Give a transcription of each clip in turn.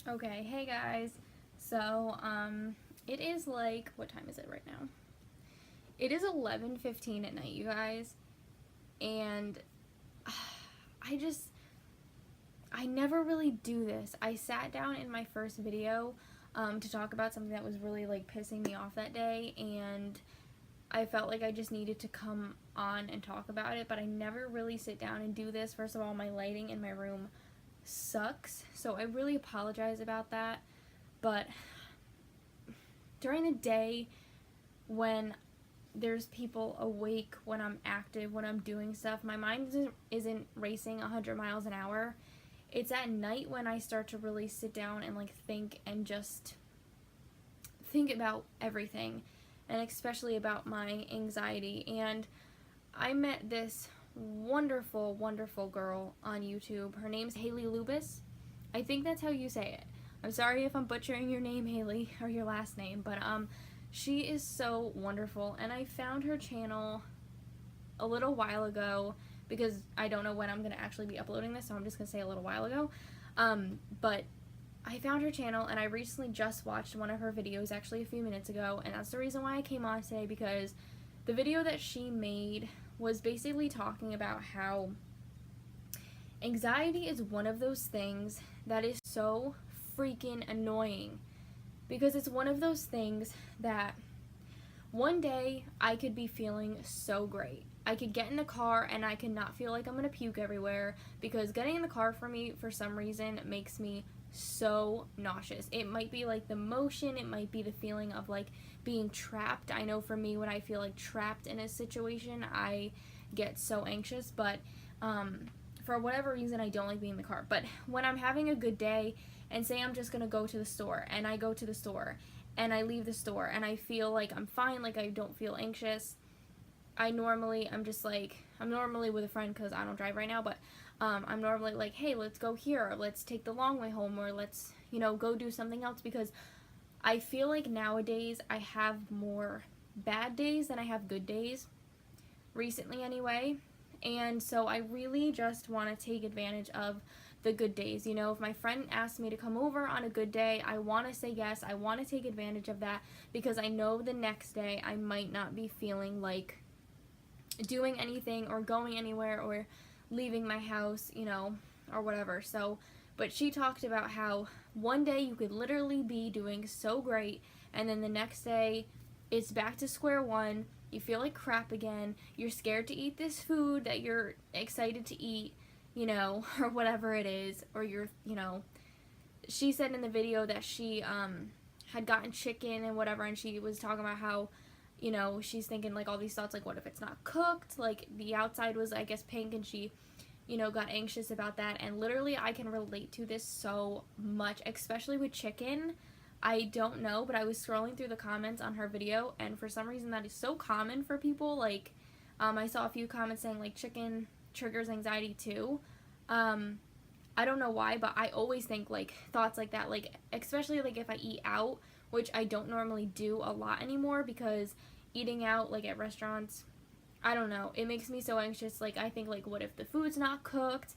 Okay, hey guys. So, it is like, what time is it right now? It is 11:15 at night, you guys. And I just I never really do this. I sat down in my first video to talk about something that was really like pissing me off that day, and I felt like I just needed to come on and talk about it, but I never really sit down and do this. First of all, my lighting in my room sucks, so I really apologize about that. But during the day, when there's people awake, when I'm active, when I'm doing stuff, my mind isn't racing 100 miles an hour. It's at night when I start to really sit down and like think and just think about everything, and especially about my anxiety. And I met this wonderful, wonderful girl on YouTube. Her name's Haley Lubis. I think that's how you say it. I'm sorry if I'm butchering your name, Haley, or your last name, but she is so wonderful, and I found her channel a little while ago because I don't know when I'm gonna actually be uploading this, so I'm just gonna say a little while ago. But I found her channel, and I recently just watched one of her videos actually a few minutes ago, and that's the reason why I came on today, because the video that she made was basically talking about how anxiety is one of those things that is so freaking annoying, because it's one of those things that one day I could be feeling so great. I could get in the car and I could not feel like I'm gonna puke everywhere, because getting in the car for me, for some reason, makes me so nauseous. It might be like the motion, it might be the feeling of like being trapped. I know for me, when I feel like trapped in a situation, I get so anxious, but for whatever reason, I don't like being in the car. But when I'm having a good day, and say I'm just gonna go to the store, and I go to the store, and I leave the store, and I feel like I'm fine, like I don't feel anxious, I'm normally with a friend because I don't drive right now, but I'm normally like, hey, let's go here, or let's take the long way home, or let's, go do something else, because I feel like nowadays I have more bad days than I have good days, recently anyway. And so I really just want to take advantage of the good days. If my friend asks me to come over on a good day, I want to say yes. I want to take advantage of that, because I know the next day I might not be feeling like doing anything or going anywhere or leaving my house, or whatever. So, but she talked about how one day you could literally be doing so great, and then the next day it's back to square one. You feel like crap again. You're scared to eat this food that you're excited to eat, or whatever it is. Or she said in the video that she had gotten chicken and whatever, and she was talking about how, she's thinking like all these thoughts, like what if it's not cooked? Like the outside was, I guess, pink, and she, got anxious about that. And literally I can relate to this so much, especially with chicken. I don't know, but I was scrolling through the comments on her video, and for some reason that is so common for people. Like, I saw a few comments saying, like, chicken triggers anxiety too. I don't know why, but I always think, like, thoughts like that, like, especially, like, if I eat out, which I don't normally do a lot anymore, because eating out, like, at restaurants, I don't know, it makes me so anxious. Like, I think, like, what if the food's not cooked?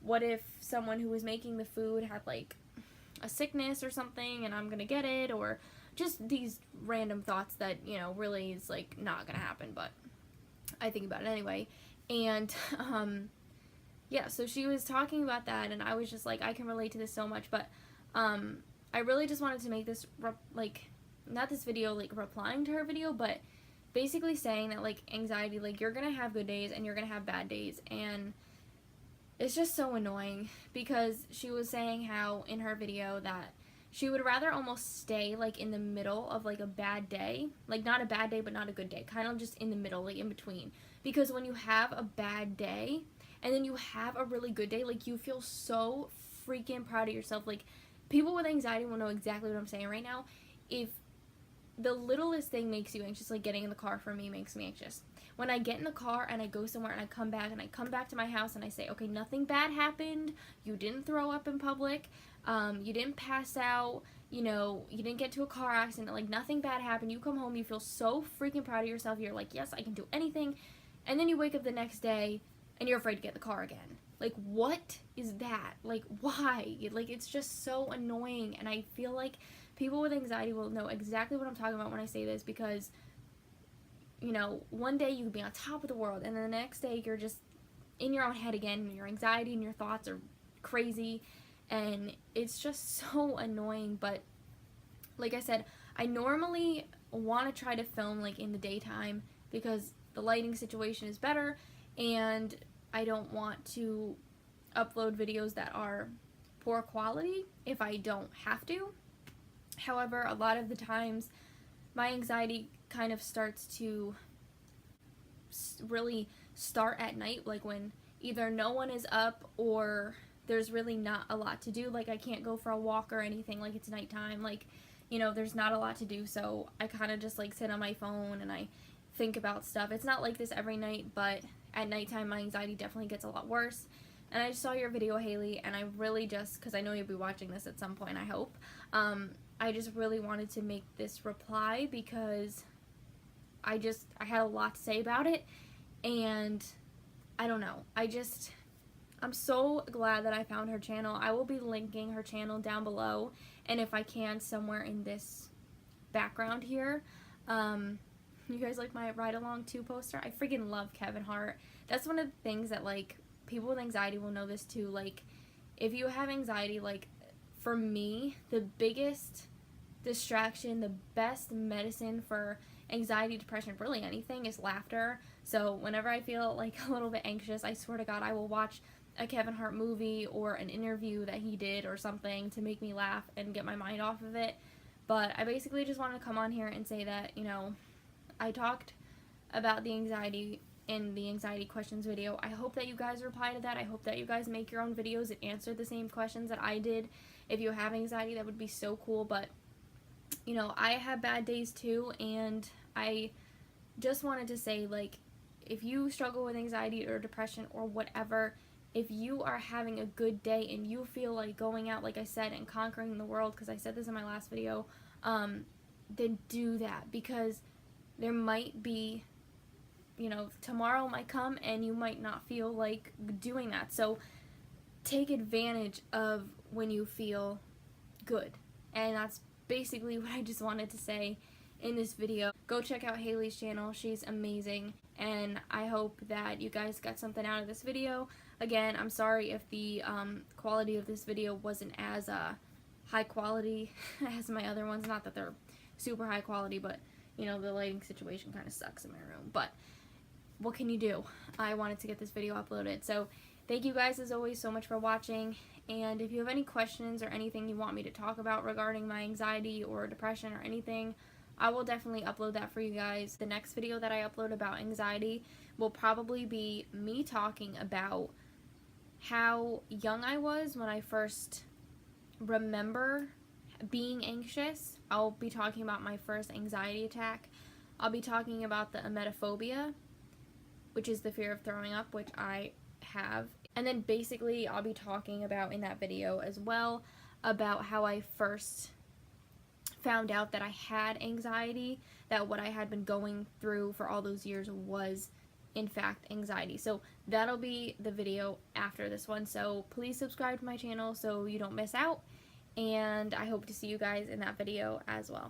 What if someone who was making the food had, like, a sickness or something and I'm gonna get it? Or just these random thoughts that, really is like not gonna happen, but I think about it anyway. And yeah, so she was talking about that, and I was just like, I can relate to this so much. But I really just wanted to make this not this video like replying to her video, but basically saying that, like, anxiety, like, you're gonna have good days and you're gonna have bad days. And it's just so annoying, because she was saying how in her video that she would rather almost stay like in the middle of like a bad day, like not a bad day but not a good day, kind of just in the middle, like in between. Because when you have a bad day and then you have a really good day, like, you feel so freaking proud of yourself. Like, people with anxiety will know exactly what I'm saying right now. If the littlest thing makes you anxious, like getting in the car for me makes me anxious. When I get in the car and I go somewhere and I come back, and I come back to my house and I say, okay, nothing bad happened, you didn't throw up in public, you didn't pass out, you didn't get to a car accident, like nothing bad happened, you come home, you feel so freaking proud of yourself, you're like, yes, I can do anything. And then you wake up the next day and you're afraid to get in the car again. Like, what is that? Like, why? Like, it's just so annoying. And I feel like people with anxiety will know exactly what I'm talking about when I say this, because, you know, one day you could be on top of the world, and then the next day you're just in your own head again, and your anxiety and your thoughts are crazy, and it's just so annoying. But like I said, I normally want to try to film like in the daytime because the lighting situation is better, and I don't want to upload videos that are poor quality if I don't have to. However, a lot of the times my anxiety kind of starts to really start at night, like when either no one is up or there's really not a lot to do. Like, I can't go for a walk or anything, like it's nighttime, like, you know, there's not a lot to do, so I kind of just like sit on my phone and I think about stuff. It's not like this every night, but at nighttime my anxiety definitely gets a lot worse. And I just saw your video, Haley, and I really just, because I know you'll be watching this at some point, I hope, I just really wanted to make this reply because I had a lot to say about it, and I don't know, I'm so glad that I found her channel. I will be linking her channel down below, and if I can, somewhere in this background here. You guys like my Ride Along 2 poster? I freaking love Kevin Hart. That's one of the things that, like, people with anxiety will know this too. Like, if you have anxiety, like, for me, the biggest distraction, the best medicine for anxiety, depression, really anything, is laughter. So whenever I feel like a little bit anxious, I swear to God, I will watch a Kevin Hart movie or an interview that he did or something to make me laugh and get my mind off of it. But I basically just wanted to come on here and say that, you know, I talked about the anxiety in the anxiety questions video. I hope that you guys reply to that. I hope that you guys make your own videos and answer the same questions that I did. If you have anxiety, that would be so cool. But, you know, I have bad days too, and I just wanted to say, like, if you struggle with anxiety or depression or whatever, if you are having a good day and you feel like going out, like I said, and conquering the world, because I said this in my last video, then do that, because there might be, you know, tomorrow might come and you might not feel like doing that. So take advantage of when you feel good. And that's basically what I just wanted to say in this video. Go check out Haley's channel. She's amazing, and I hope that you guys got something out of this video. Again, I'm sorry if the quality of this video wasn't as high quality as my other ones. Not that they're super high quality, but, you know, the lighting situation kind of sucks in my room. But what can you do? I wanted to get this video uploaded. So thank you guys, as always, so much for watching. And if you have any questions or anything you want me to talk about regarding my anxiety or depression or anything, I will definitely upload that for you guys. The next video that I upload about anxiety will probably be me talking about how young I was when I first remember being anxious. I'll be talking about my first anxiety attack. I'll be talking about the emetophobia, which is the fear of throwing up, which I have. And then basically I'll be talking about in that video as well about how I first found out that I had anxiety, that what I had been going through for all those years was in fact anxiety. So that'll be the video after this one. So please subscribe to my channel so you don't miss out, and I hope to see you guys in that video as well.